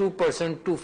2% to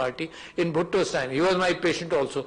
Party in Bhutto's time. He was my patient also.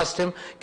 asked him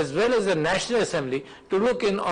as well as the National Assembly to look in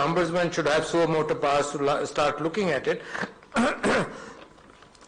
ombudsman should have suo motu powers to start looking at it.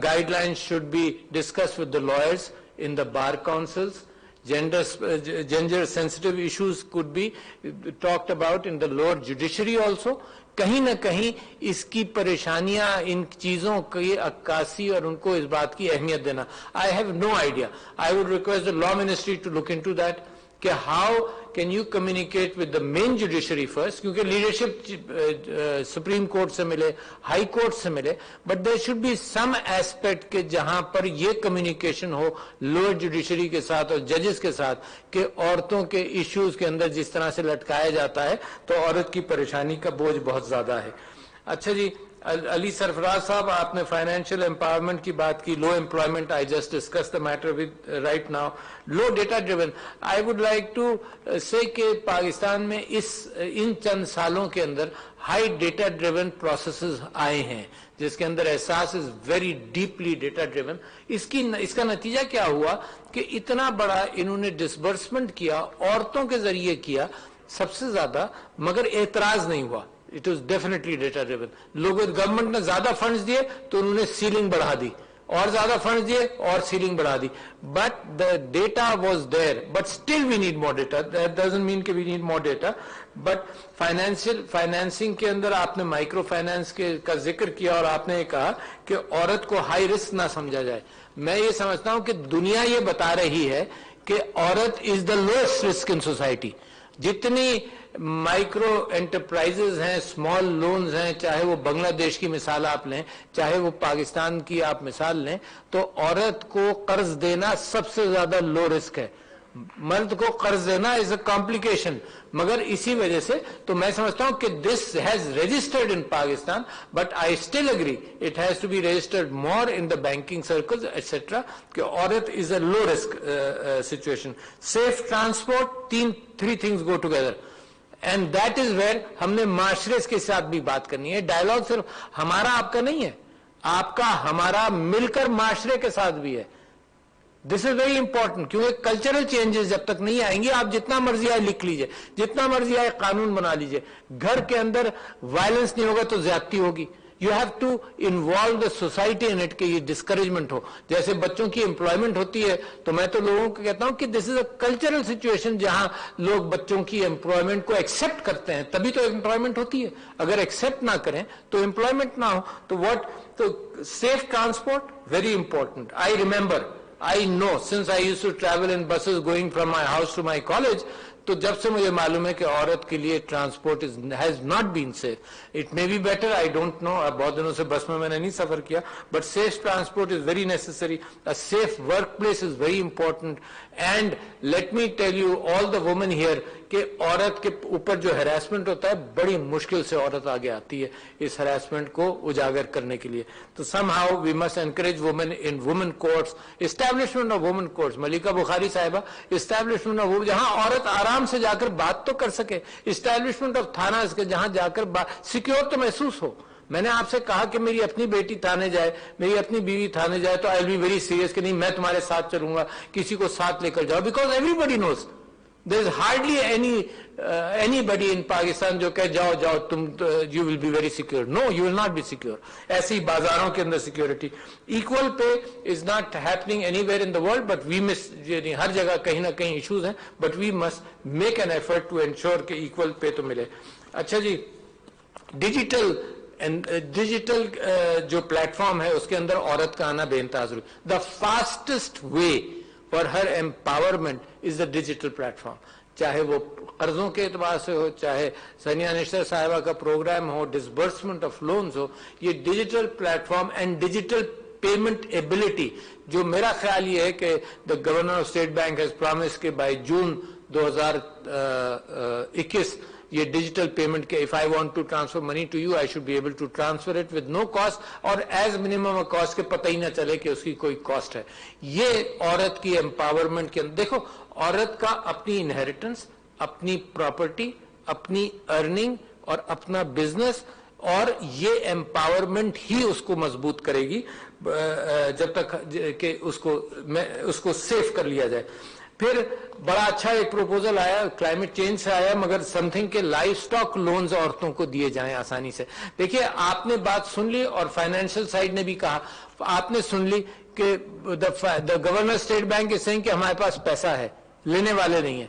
guidelines should be discussed with the lawyers in the bar councils. Gender sensitive issues could be talked about in the lower judiciary also. کہیں نہ کہیں اس کی پریشانیاں، ان چیزوں کی عکاسی اور ان کو اس بات کی اہمیت دینا. I have no idea. I would request the law ministry to look into that, کہ how can you communicate with the main judiciary first, کیونکہ لیڈرشپ سپریم کورٹ سے ملے، ہائی کورٹ سے ملے، but there should be some aspect کہ جہاں پر یہ communication ہو lower judiciary کے ساتھ اور ججز کے ساتھ، کہ عورتوں کے ایشوز کے اندر جس طرح سے لٹکایا جاتا ہے تو عورت کی پریشانی کا بوجھ بہت زیادہ ہے. اچھا جی، علی سرفراز صاحب، آپ نے فائنینشیل امپاورمنٹ کی بات کی، low employment. I just discuss the matter with right now. Low data driven, I would like to say کہ پاکستان میں ان چند سالوں کے اندر ہائی ڈیٹا ڈریون پروسیسز آئے ہیں، جس کے اندر Ehsaas is very deeply data driven. اس کا نتیجہ کیا ہوا کہ اتنا بڑا انہوں نے ڈسبرسمنٹ کیا، عورتوں کے ذریعے کیا سب سے زیادہ، مگر اعتراض نہیں ہوا. It was definitely data driven. لوگوں گورنمنٹ نے زیادہ فنڈز دیے تو انہوں نے سیلنگ بڑھا دی، اور زیادہ فنڈز دیے اور سیلنگ بڑھا دی. But the data was there. But still we need more data. That doesn't mean کہ we need more data. But financing کے اندر آپ نے مائکرو فائنانس کا ذکر کیا، اور آپ نے یہ کہا کہ عورت کو ہائی رسک نہ سمجھا جائے. میں یہ سمجھتا ہوں کہ دنیا یہ بتا رہی ہے کہ عورت از دا لوئسٹ رسک ان سوسائٹی. جتنی مائکرو انٹرپرائزز ہیں، اسمال لونز ہیں، چاہے وہ بنگلہ دیش کی مثال آپ لیں، چاہے وہ پاکستان کی آپ مثال لیں، تو عورت کو قرض دینا سب سے زیادہ لو رسک ہے. مرد کو قرض دینا از اے کمپلیکیشن. مگر اسی وجہ سے تو میں سمجھتا ہوں کہ this has registered in Pakistan, but I still agree it has to be registered more in the banking circles etcetera, کہ عورت is a low risk situation. Safe transport, three things go together, and that is where ہم نے معاشرے کے ساتھ بھی بات کرنی ہے. ڈائلاگ صرف ہمارا آپ کا نہیں ہے، آپ کا ہمارا مل کر معاشرے کے ساتھ بھی ہے. دس از ویری امپورٹنٹ، کیونکہ کلچرل چینجز جب تک نہیں آئیں گی، آپ جتنا مرضی آئے لکھ لیجئے، جتنا مرضی آئے قانون بنا لیجئے، گھر کے اندر وائلنس نہیں ہوگا تو زیادتی ہوگی. You have to involve the society in it کہ یہ ڈسکریجمنٹ ہو. جیسے بچوں کی امپلائمنٹ ہوتی ہے تو میں تو لوگوں کو کہتا ہوں کہ دس از اے کلچرل سچویشن جہاں لوگ بچوں کی امپلائمنٹ کو ایکسپٹ کرتے ہیں، تبھی تو امپلائمنٹ ہوتی ہے. اگر ایکسپٹ نہ کریں تو امپلائمنٹ نہ ہو تو واٹ. تو safe transport very important. I remember, I know, since I used to travel in buses going from my house to my college, تو جب سے مجھے معلوم ہے کہ عورت کے لیے transport has not been safe. It may be better, I don't know. بہت دنوں سے بس میں نے نہیں سفر کیا, but safe transport is very necessary. A safe workplace is very important. And let me tell you, all the women here, کہ عورت کے اوپر جو ہراسمنٹ ہوتا ہے بڑی مشکل سے عورت آگے آتی ہے اس ہراسمنٹ کو اجاگر کرنے کے لیے. تو somehow we must encourage women in women courts, establishment of women courts. Malika بخاری صاحبہ, establishment of جہاں عورت آرام سے جا کر بات تو کر سکے, establishment of تھاناز کے جہاں جا کر سیکیور تو محسوس ہو. میں نے آپ سے کہا کہ میری اپنی بیٹی تھانے جائے, میری اپنی بیوی تھانے جائے تو I'll be very serious کہ نہیں میں تمہارے ساتھ چلوں گا, کسی کو ساتھ لے کر جاؤ, because everybody knows. There is hardly anybody in Pakistan جو کہ جاؤ جاؤ تم you will be very secure. No, you will not be secure. ایسی بازاروں کے اندر security. Equal pay is not happening anywhere in the world, but we must, ہر جگہ کہیں نہ کہیں issues ہیں, but we must make an effort to ensure کہ equal pay تو ملے. اچھا جی, ڈیجیٹل جو پلیٹ فارم ہے اس کے اندر عورت کا آنا بے انتہا ضروری. The fastest way for her empowerment is the digital plate form. چاہے وہ قرضوں کے اعتبار سے ہو, چاہے سنیا نشتر صاحبہ کا پروگرام ہو, ڈسبرسمنٹ آف لونز ہو, یہ digital platform and digital payment ability, جو میرا خیال یہ ہے کہ the governor of State Bank has promise کہ بائی جون 2021 یہ ڈیجیٹل پیمنٹ کے if I want to transfer money to you, I should be able to transfer it with no cost اور as minimum a cost, کے پتہ ہی نہ چلے کہ اس کی کوئی کاسٹ ہے. یہ عورت کی امپاورمنٹ کے اندر دیکھو, عورت کا اپنی انہیریٹنس, اپنی پراپرٹی, اپنی ارننگ اور اپنا بزنس, اور یہ امپاورمنٹ ہی اس کو مضبوط کرے گی جب تک کہ اس کو سیف کر لیا جائے. پھر بڑا اچھا ایک پروپوزل آیا, کلائمیٹ چینج سے آیا, مگر سم تھنگ کے لائف سٹاک لونز عورتوں کو دیے جائیں آسانی سے. دیکھیے آپ نے بات سن لی اور فائنینشیل سائڈ نے بھی کہا, آپ نے سن لی کہ the governor State Bank is saying کہ ہمارے پاس پیسہ ہے, لینے والے نہیں ہیں.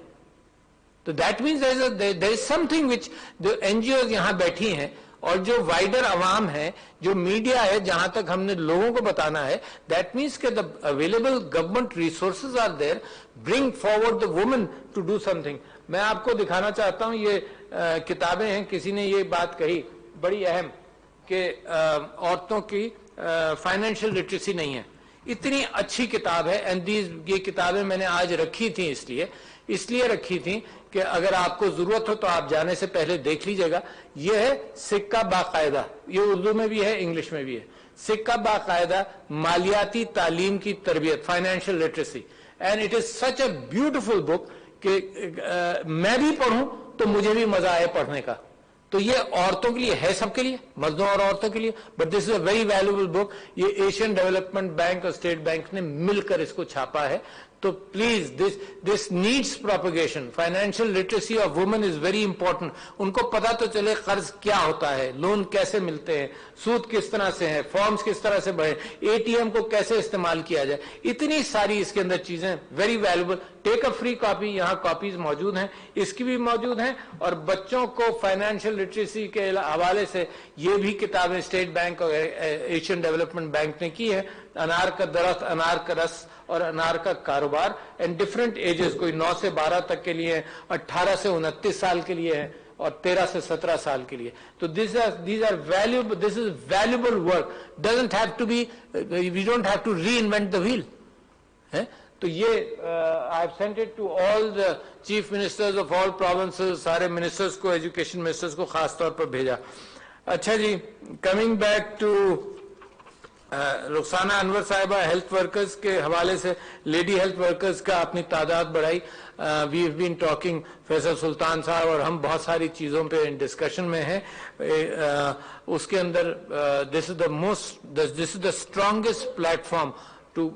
تو that means there is some thing which جو NGOs یہاں بیٹھی ہیں اور جو وائڈر عوام ہے, جو میڈیا ہے, جہاں تک ہم نے لوگوں کو بتانا ہے, دیٹ مینس کہ the available government resources are there, bring forward the women to do something. میں آپ کو دکھانا چاہتا ہوں, یہ کتابیں ہیں, کسی نے یہ بات کہی بڑی اہم کہ عورتوں کی فائنینشیل لٹریسی نہیں ہے. اتنی اچھی کتاب ہے, اینڈ یہ کتابیں میں نے آج رکھی تھیں اس لیے رکھی تھیں کہ اگر آپ کو ضرورت ہو تو آپ جانے سے پہلے دیکھ لیجئے گا. یہ ہے سکہ باقاعدہ, یہ اردو میں بھی ہے, انگلش میں بھی ہے. سکہ باقاعدہ مالیاتی تعلیم کی تربیت, financial literacy, and it is such a beautiful book کہ میں بھی پڑھوں تو مجھے بھی مزہ آئے پڑھنے کا. تو یہ عورتوں کے لیے ہے, سب کے لیے, مردوں اور عورتوں کے لیے, but this is a very valuable book. یہ ایشین ڈیولپمنٹ بینک اور اسٹیٹ بینک نے مل کر اس کو چھاپا ہے. تو please this needs propagation. Financial literacy of women is very important. ان کو پتا تو چلے قرض کیا ہوتا ہے, لون کیسے ملتے ہیں, سود کس طرح سے ہے, فارمز کس طرح سے بڑھے, اے ٹی ایم کو کیسے استعمال کیا جائے, اتنی ساری اس کے اندر چیزیں very valuable. Take a free copy, یہاں کاپیز موجود ہیں, اس کی بھی موجود ہیں. اور بچوں کو فائنینشیل لٹریسی کے حوالے سے یہ بھی کتابیں اسٹیٹ بینک اور ایشین ڈیولپمنٹ بینک نے کی ہے. انار کا درخت, انار کا رس اور انار کا کاروبار, اینڈ ڈفرنٹ ایجز, کوئی 9 سے 12 تک کے لیے, 18 سے 29 سال کے لیے ہے, اور 13 سے 17 سال کے لیے. تو these are valuable, this is valuable work, doesn't have to be, we don't have to reinvent the wheel. تو یہ I have sent it to all the chief ministers of all provinces, سارے ministers کو, education ministers کو خاص طور پر بھیجا. اچھا جی, coming back to Rukhsana انور صاحبہ, ہیلتھ ورکرز کے حوالے سے, لیڈی ہیلتھ ورکرز کا اپنی تعداد بڑھائی. We have been talking, Faisal Sultan صاحب اور ہم بہت ساری چیزوں پہ ڈسکشن میں ہیں. اس کے اندر this is the strongest platform to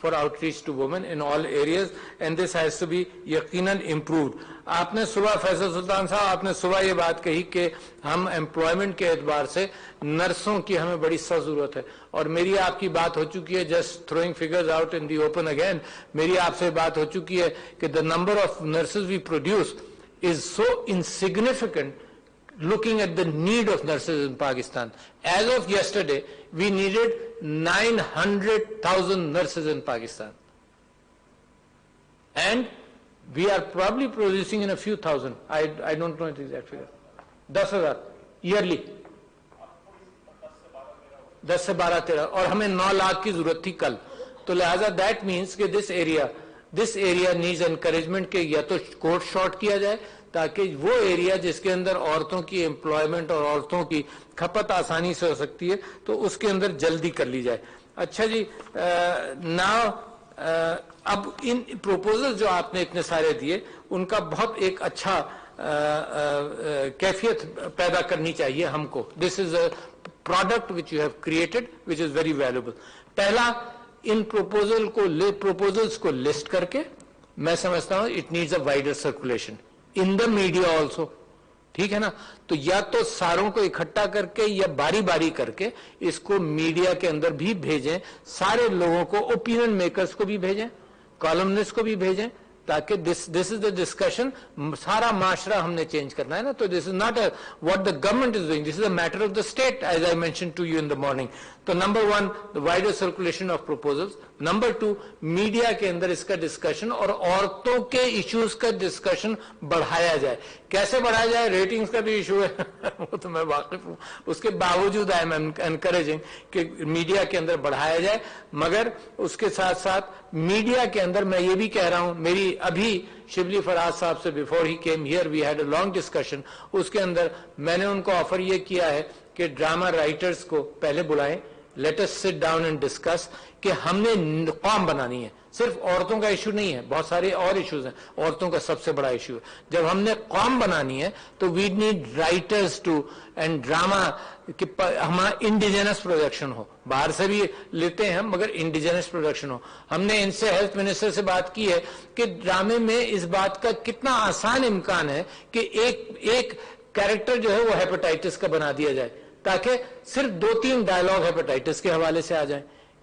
outreach to women in all areas, and this has to be یقیناً improved. آپ نے صبح, فیصل سلطان صاحب, آپ نے صبح یہ بات کہی کہ ہم امپلائمنٹ کے اعتبار سے نرسوں کی ہمیں بڑی سخت ضرورت ہے, اور میری آپ کی بات ہو چکی ہے, just throwing figures out in the open again, میری آپ سے بات ہو چکی ہے کہ the number of nurses we produce is so insignificant looking at the need of nurses in Pakistan. As of yesterday, we needed 900,000 nurses in Pakistan. And we are probably producing in a few thousand. I don't know the exact figure. 10,000 yearly. 10 سے 12-13, اور ہمیں 9 لاکھ کی ضرورت تھی کل. تو لہذا that means کہ this area needs encouragement کہ یا تو کوٹ شارٹ کیا جائے تاکہ وہ ایریا جس کے اندر عورتوں کی امپلائمنٹ اور عورتوں کی کھپت آسانی سے ہو سکتی ہے تو اس کے اندر جلدی کر لی جائے. اچھا جی, اب ان پروپوزل جو آپ نے اتنے سارے دیے ان کا بہت ایک اچھا کیفیت پیدا کرنی چاہیے ہم کو. This is a product which you have created which is very valuable. پہلا, ان پروپوزلس کو لسٹ کر کے میں سمجھتا ہوں it needs a wider circulation in the media also. ٹھیک ہے نا, تو یا تو ساروں کو اکٹھا کر کے یا باری باری کر کے اس کو میڈیا کے اندر بھی بھیجیں, سارے لوگوں کو, اوپینین میکرز کو بھی بھیجیں, کالمنسٹ کو بھی بھیجیں, تاکہ دس از دا ڈسکشن. سارا معاشرہ ہم نے چینج کرنا ہے نا, تو this is not what the government is doing, this is a matter of the state as I mention to you in the morning. تو number 1 the wider circulation of proposals. Number 2 media کے اندر اس کا discussion اور عورتوں کے issues کا discussion بڑھایا جائے. کیسے بڑھایا جائے؟ ریٹنگز کا بھی ایشو ہے وہ تو میں واقف ہوں, اس کے باوجود آئی ایم انکریجنگ کہ میڈیا کے اندر بڑھایا جائے. مگر اس کے ساتھ ساتھ میڈیا کے اندر میں یہ بھی کہہ رہا ہوں, میری ابھی شبلی فراز صاحب سے بیفور ہی came here we had a long discussion, اس کے اندر میں نے ان کو آفر یہ کیا ہے کہ ڈرامہ رائٹرز کو پہلے بلائیں, let us sit down and discuss کہ ہم نے قوم بنانی ہے. صرف عورتوں کا ایشو نہیں ہے, بہت سارے اور ایشوز ہیں, عورتوں کا سب سے بڑا ایشو ہے. جب ہم نے قوم بنانی ہے تو we need writers too and drama کہ ہمارا انڈیجنس پروڈکشن ہو. باہر سے بھی لیتے ہیں مگر انڈیجنس پروڈکشن ہو. ہم نے ان سے ہیلتھ منسٹر سے بات کی ہے کہ ڈرامے میں اس بات کا کتنا آسان امکان ہے کہ ایک کیریکٹر جو ہے وہ ہیپاٹائٹس کا بنا دیا جائے, تاکہ صرف 2-3 ڈائلاگ ہیپاٹائٹس کے حوالے سے آ جائیں,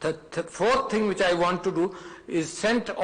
The fourth thing which I want to do is send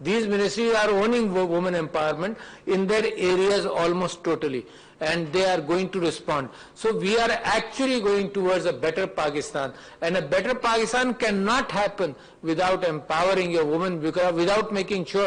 these ministries are owning women empowerment in their areas almost totally, and they are going to respond. So we are actually going towards a better Pakistan, and a better Pakistan cannot happen without empowering your women, without making sure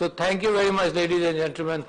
So thank you very much ladies and gentlemen,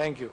Thank you.